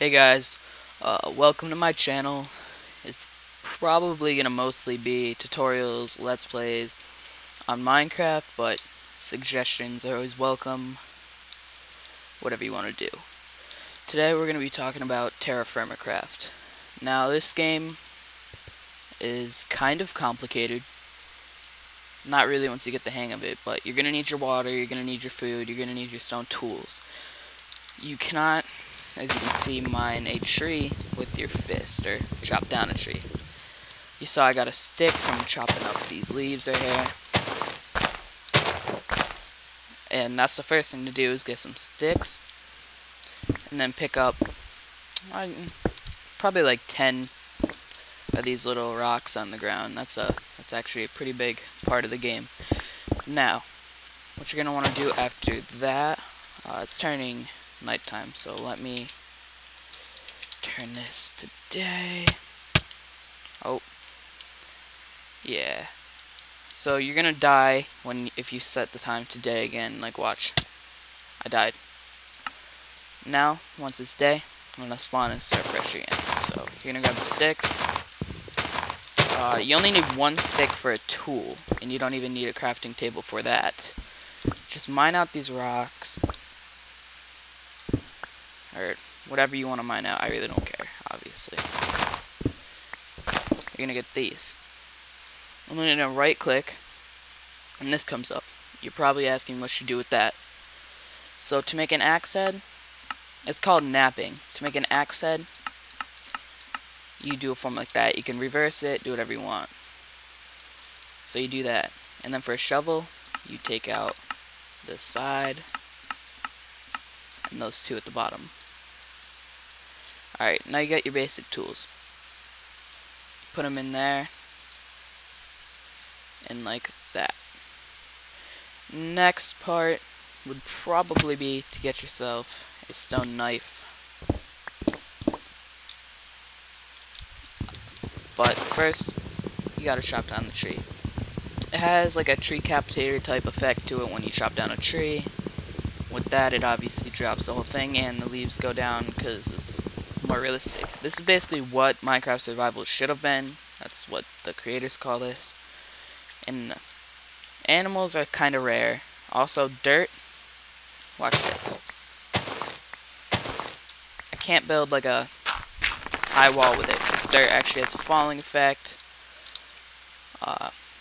Hey guys, welcome to my channel. It's probably gonna mostly be tutorials, let's plays on Minecraft, but suggestions are always welcome, whatever you want to do. Today we're gonna be talking about TerraFirmaCraft. Now this game is kind of complicated. Not really once you get the hang of it, but you're gonna need your water, you're gonna need your food, you're gonna need your stone tools. You cannot, as you can see, mine a tree with your fist, or chop down a tree. You saw I got a stick from chopping up these leaves right here. And that's the first thing to do, is get some sticks. And then pick up probably like 10 of these little rocks on the ground. That's actually a pretty big part of the game. Now, what you're going to want to do after that, it's turning nighttime, so let me turn this to day. Oh, yeah. So you're gonna die if you set the time to day again. Like, watch, I died. Now, once it's day, I'm gonna spawn and start fresh again. So you're gonna grab the sticks. You only need one stick for a tool, and you don't even need a crafting table for that. Just mine out these rocks, or whatever you want to mine out. I really don't care, obviously. You're gonna get these. I'm gonna right click, and this comes up. You're probably asking what you do with that. So to make an axe head, it's called napping. To make an axe head, you do a form like that. You can reverse it, do whatever you want. So you do that. And then for a shovel, you take out this side and those two at the bottom. Alright, now you got your basic tools. Put them in there, and like that. Next part would probably be to get yourself a stone knife. But first, you gotta chop down the tree. It has like a tree capitator type effect to it when you chop down a tree. With that, it obviously drops the whole thing, and the leaves go down because it's more realistic. This is basically what Minecraft Survival should have been. That's what the creators call this. And animals are kind of rare. Also, dirt. Watch this. I can't build like a high wall with it, because dirt actually has a falling effect.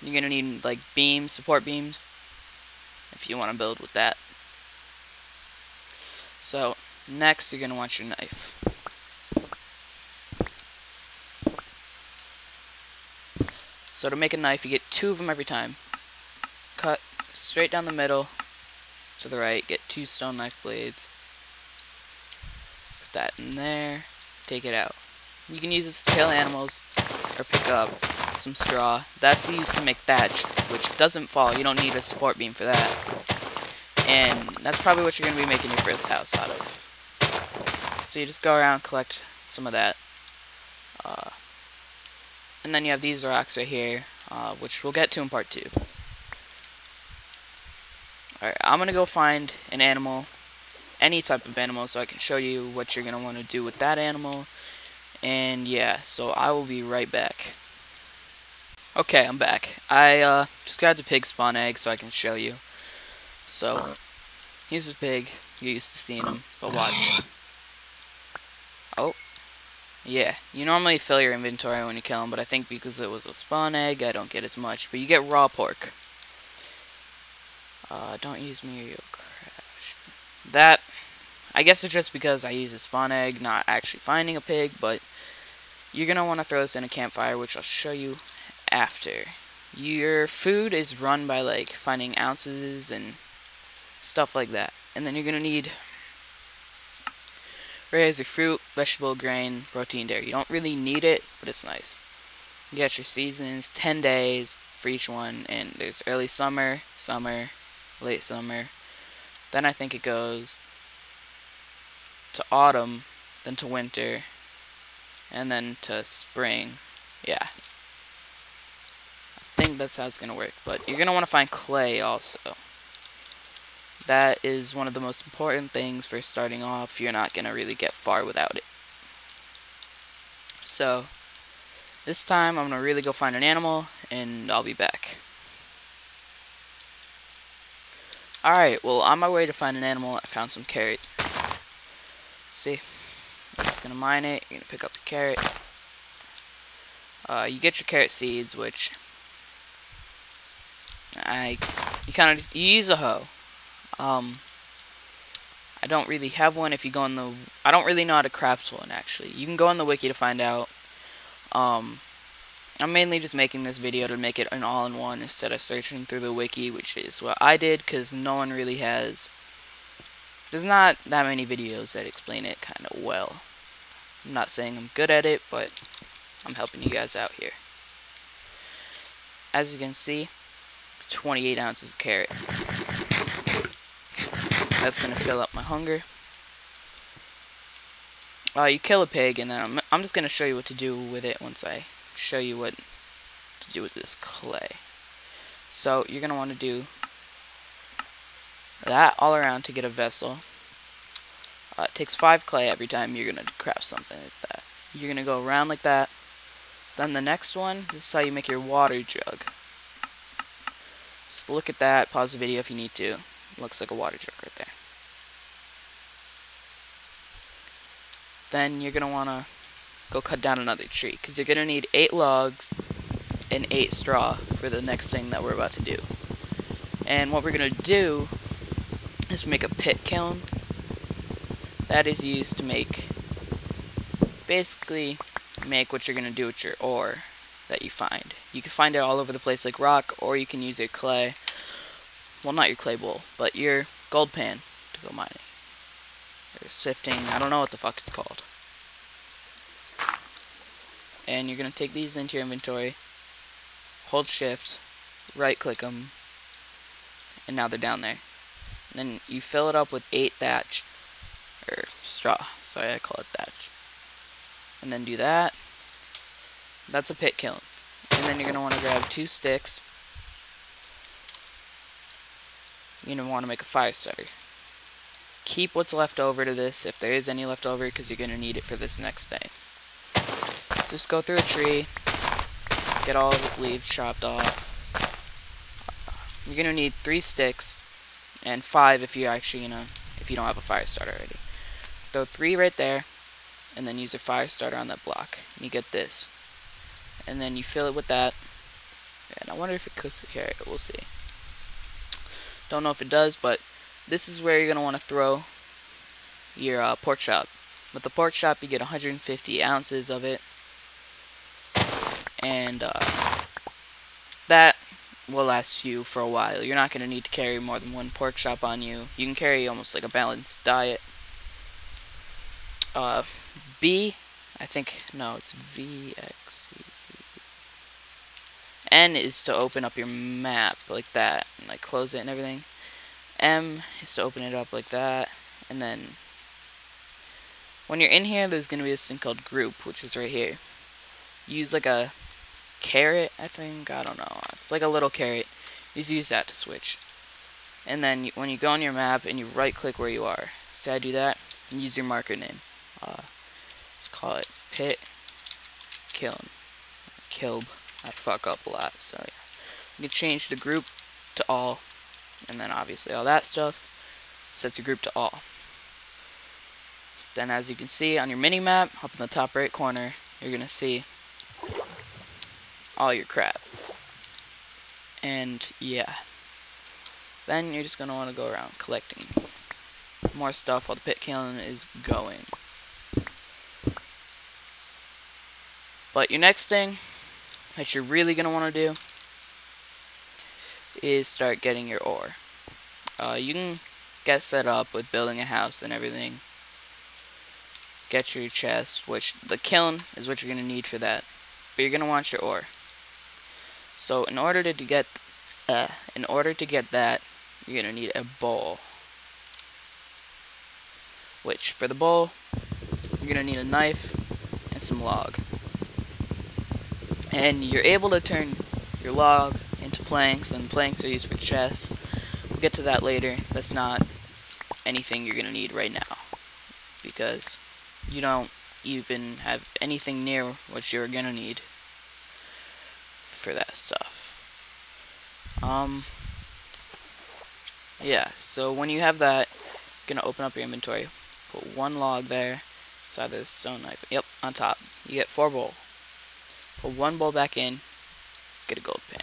You're gonna need like beams, support beams, if you want to build with that. So next, you're gonna want your knife. So to make a knife, you get 2 of them every time. Cut straight down the middle to the right, get 2 stone knife blades. Put that in there, take it out. You can use this to kill animals, or pick up some straw. That's used to make thatch, which doesn't fall. You don't need a support beam for that. And that's probably what you're going to be making your first house out of. So you just go around, collect some of that. And then you have these rocks right here, which we'll get to in part 2. Alright, I'm going to go find an animal, any type of animal, so I can show you what you're going to want to do with that animal. And yeah, so I will be right back. Okay, I'm back. I just grabbed a pig spawn egg so I can show you. So, here's a pig. You're used to seeing him, but watch. Oh. Yeah, you normally fill your inventory when you kill them, but I think because it was a spawn egg, I don't get as much. But you get raw pork. Don't use me or you'll crash. That, I guess it's just because I use a spawn egg, not actually finding a pig, but you're going to want to throw this in a campfire, which I'll show you after. Your food is run by, like, finding ounces and stuff like that. And then you're going to need your fruit, vegetable, grain, protein, dairy. You don't really need it, but it's nice. You got your seasons, 10 days for each one, and there's early summer, summer, late summer. Then I think it goes to autumn, then to winter, and then to spring. Yeah. I think that's how it's going to work, but you're going to want to find clay also. That is one of the most important things for starting off. You're not going to really get far without it. So this time I'm gonna really go find an animal, and I'll be back. Alright, well, on my way to find an animal, I found some carrot. See, I'm just gonna mine it. You're gonna pick up the carrot. You get your carrot seeds, which you use a hoe. I don't really have one. If you go on the, I don't really know how to craft one, actually. You can go on the wiki to find out. I'm mainly just making this video to make it an all-in-one instead of searching through the wiki, which is what I did, because no one really has. There's not that many videos that explain it kind of well. I'm not saying I'm good at it, but I'm helping you guys out here. As you can see, 28 ounces of carrot. That's going to fill up my hunger. You kill a pig, and then I'm just going to show you what to do with it once I show you what to do with this clay. So you're going to want to do that all around to get a vessel. It takes 5 clay every time you're going to craft something like that. You're going to go around like that. Then the next one, this is how you make your water jug. Just look at that, pause the video if you need to. It looks like a water jug right there. Then you're going to want to go cut down another tree, because you're going to need 8 logs and 8 straw for the next thing that we're about to do. And what we're going to do is make a pit kiln. That is used to basically make what you're going to do with your ore that you find. You can find it all over the place like rock, or you can use your clay, well, not your clay bowl, but your gold pan to go mining. Or sifting, I don't know what the fuck it's called. And you're going to take these into your inventory, hold shift, right click them, and now they're down there. And then you fill it up with 8 thatch, or straw, sorry I call it thatch. And then do that. That's a pit kiln. And then you're going to want to grab 2 sticks. You're going to want to make a fire starter. Keep what's left over to this, if there is any left over, because you're going to need it for this next thing. So just go through a tree, get all of its leaves chopped off. You're going to need 3 sticks, and 5 if you actually, if you don't have a fire starter already. Throw 3 right there, and then use a fire starter on that block. And you get this. And then you fill it with that. And I wonder if it cooks the carrot. We'll see. Don't know if it does, but this is where you're going to want to throw your pork chop. With the pork chop, you get 150 ounces of it. And that will last you for a while. You're not going to need to carry more than 1 pork chop on you. You can carry almost like a balanced diet. B, I think, no, it's VX. N is to open up your map like that, and like close it and everything. M is to open it up like that, and then when you're in here, there's going to be this thing called group, which is right here. Use like a carrot, I think, I don't know. It's like a little carrot. Just use that to switch. And then when you go on your map and you right click where you are, say I do that, and use your marker name. Let's call it pit kiln. Kilb. I fuck up a lot, so yeah. You can change the group to all, and then obviously all that stuff sets your group to all. Then as you can see on your mini map, up in the top right corner, you're gonna see all your crap. And yeah. Then you're just gonna wanna go around collecting more stuff while the pit kiln is going. But your next thing that you're really going to want to do is start getting your ore. You can get set up with building a house and everything. Get your chest, which the kiln is what you're going to need for that. But you're going to want your ore. So in order to get that, you're going to need a bowl. Which for the bowl, you're going to need a knife and some log. And you're able to turn your log into planks, and planks are used for chests. We'll get to that later. That's not anything you're going to need right now, because you don't even have anything near what you're gonna need for that stuff. Yeah, so when you have that, you're gonna open up your inventory, put one log there, inside this stone knife, yep, on top. You get 4 bowl. Put 1 bowl back in, get a gold pin.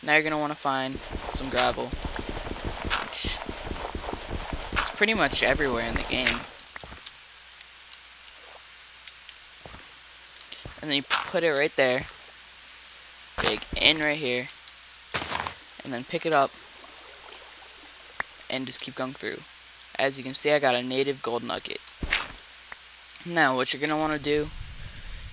Now you're gonna want to find some gravel, which is pretty much everywhere in the game. And then you put it right there, dig in right here, and then pick it up and just keep going through. As you can see, I got a native gold nugget. Now what you're going to want to do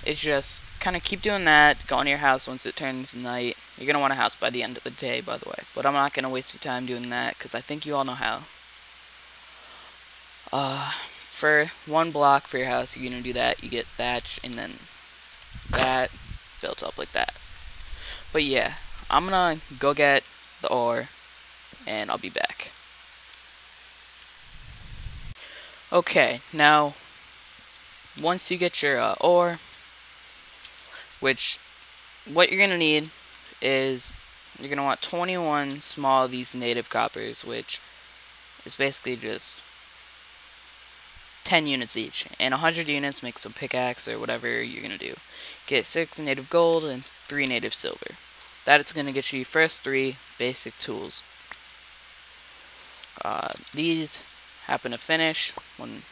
is just kind of keep doing that, go into your house once it turns night. You're going to want a house by the end of the day, by the way, but I'm not going to waste your time doing that because I think you all know how. For 1 block for your house, you're going to do that. You get thatch and then that built up like that. But yeah, I'm gonna go get the ore and I'll be back. Okay, now once you get your ore, which what you're gonna need is you're gonna want 21 small of these native coppers, which is basically just 10 units each, and 100 units makes a pickaxe or whatever you're gonna do. Get 6 native gold and 3 native silver. That is gonna get you your first 3 basic tools. These happen to finish when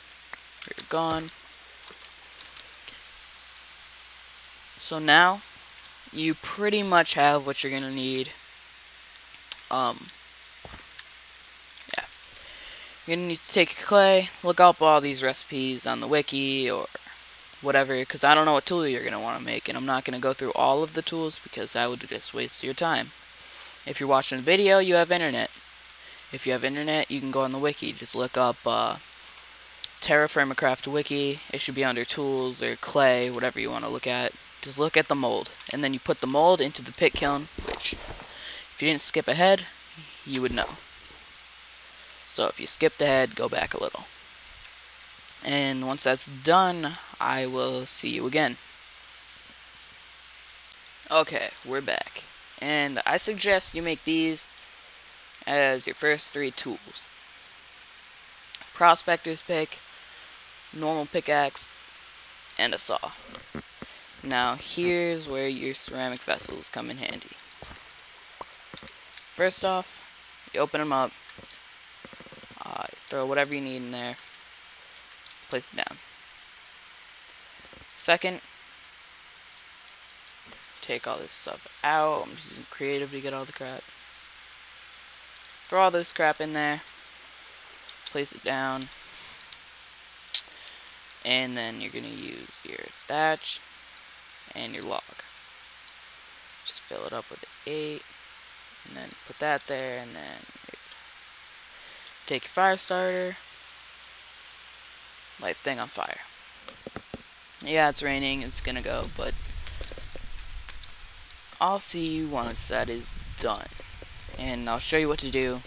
you're gone. So now you pretty much have what you're gonna need. Yeah. You're gonna need to take clay, look up all these recipes on the wiki or whatever, because I don't know what tool you're gonna want to make, and I'm not gonna go through all of the tools because that would just waste your time. If you're watching the video, you have internet. If you have internet, you can go on the wiki. Just look up TerraFirmaCraft wiki. It should be under tools or clay, whatever you want to look at. Just look at the mold, and then you put the mold into the pit kiln, which if you didn't skip ahead, you would know. So if you skipped ahead, go back a little. And once that's done, I will see you again. Okay, we're back. And I suggest you make these as your first 3 tools. Prospector's pick, normal pickaxe, and a saw. Now here's where your ceramic vessels come in handy. First off, you open them up, throw whatever you need in there, place it down. Second, take all this stuff out. I'm just using creative to get all the crap. Throw all this crap in there, place it down, and then you're going to use your thatch and your log. Just fill it up with 8, and then put that there, and then take your fire starter, light thing on fire. Yeah, it's raining, it's gonna go, but I'll see you once that is done. And I'll show you what to do,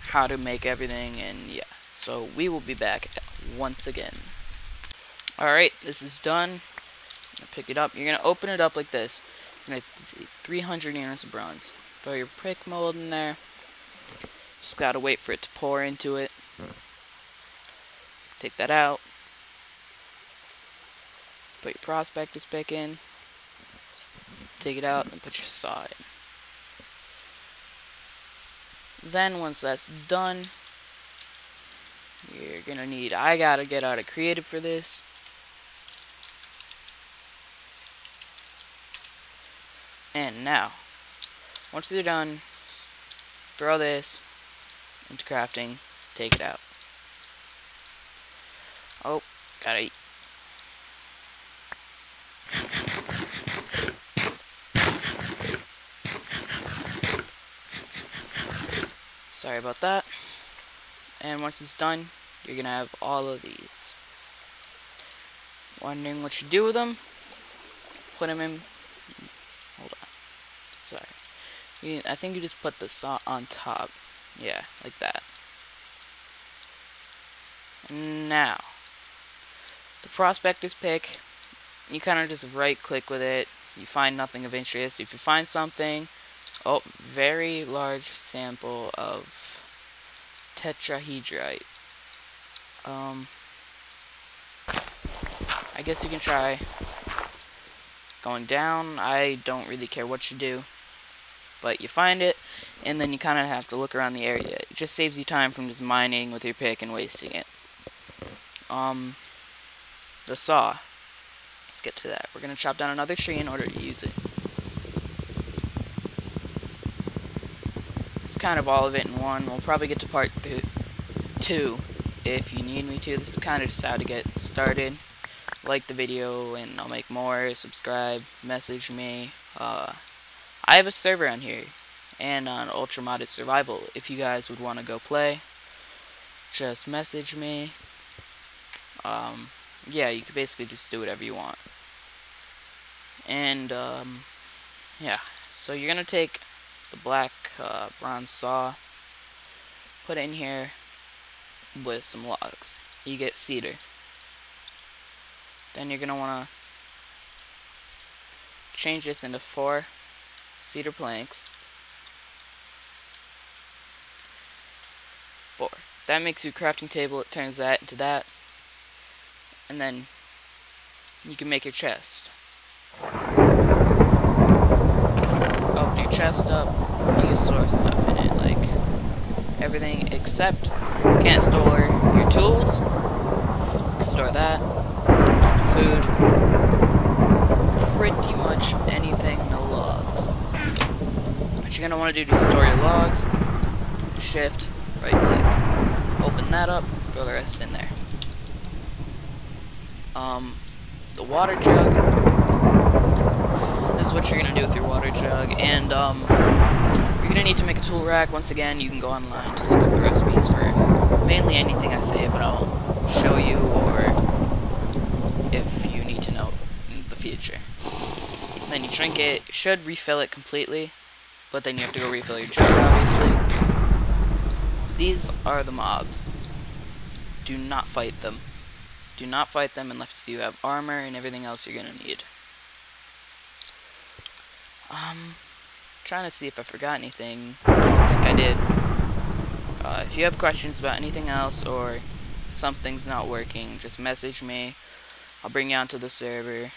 how to make everything, and yeah. So we will be back once again. Alright, this is done. Pick it up. You're gonna open it up like this. You're gonna see 300 units of bronze. Throw your brick mold in there. Just gotta wait for it to pour into it. Take that out. Put your prospectus pick in. Take it out and put your saw in. Then once that's done, you're gonna need, I gotta get out of creative for this. And now, once you're done, throw this into crafting, take it out. Oh, gotta eat. Sorry about that. And once it's done, you're gonna have all of these. Wondering what you do with them? Put them in. Hold on. Sorry. I think you just put the saw on top. Yeah, like that. Now, The prospector's pick, you kind of just right click with it. You find nothing of interest. If you find something, oh, very large sample of tetrahedrite. I guess you can try going down. I don't really care what you do, but you find it, and then you kind of have to look around the area. It just saves you time from just mining with your pick and wasting it. The saw. Let's get to that. We're going to chop down another tree in order to use it. It's kind of all of it in one. We'll probably get to part 2 if you need me to. This is kind of just how to get started. Like the video and I'll make more. Subscribe, message me. I have a server on here and on Ultra Modded Survival. If you guys would want to go play, just message me. Yeah, you can basically just do whatever you want. And yeah, so you're gonna take the black bronze saw, put it in here with some logs. You get cedar. Then you're gonna wanna change this into 4 cedar planks. 4. That makes you a crafting table. It turns that into that. And then you can make your chest. Open your chest up. You can store stuff in it, like everything except you can't store your tools. You can store that. Food. Pretty much anything, no logs. What you're gonna want to do to store your logs, shift, right click. Open that up, throw the rest in there. The water jug. This is what you're gonna do with your water jug, and you're gonna need to make a tool rack. Once again, you can go online to look up the recipes for mainly anything I say, if I'll show you, or if you need to know in the future. Then you drink it. You should refill it completely, but then you have to go refill your jug, obviously. These are the mobs. Do not fight them. Do not fight them unless you have armor and everything else you're gonna need. Trying to see if I forgot anything. I don't think I did. If you have questions about anything else or something's not working, just message me. I'll bring you onto the server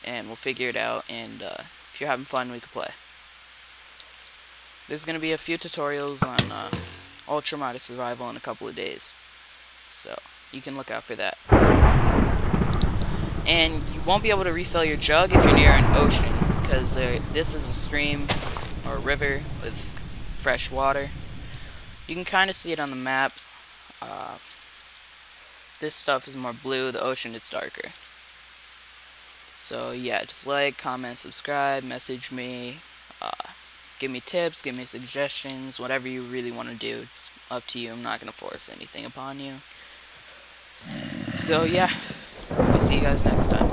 and we'll figure it out, and if you're having fun, we can play. There's gonna be a few tutorials on Ultra Modded Survival in a couple of days, so you can look out for that. And you won't be able to refill your jug if you're near an ocean, because this is a stream or a river with fresh water. You can kind of see it on the map. This stuff is more blue, the ocean is darker. So yeah, just like, comment, subscribe, message me, give me tips, give me suggestions, whatever you really want to do. It's up to you. I'm not going to force anything upon you. So yeah, I'll see you guys next time.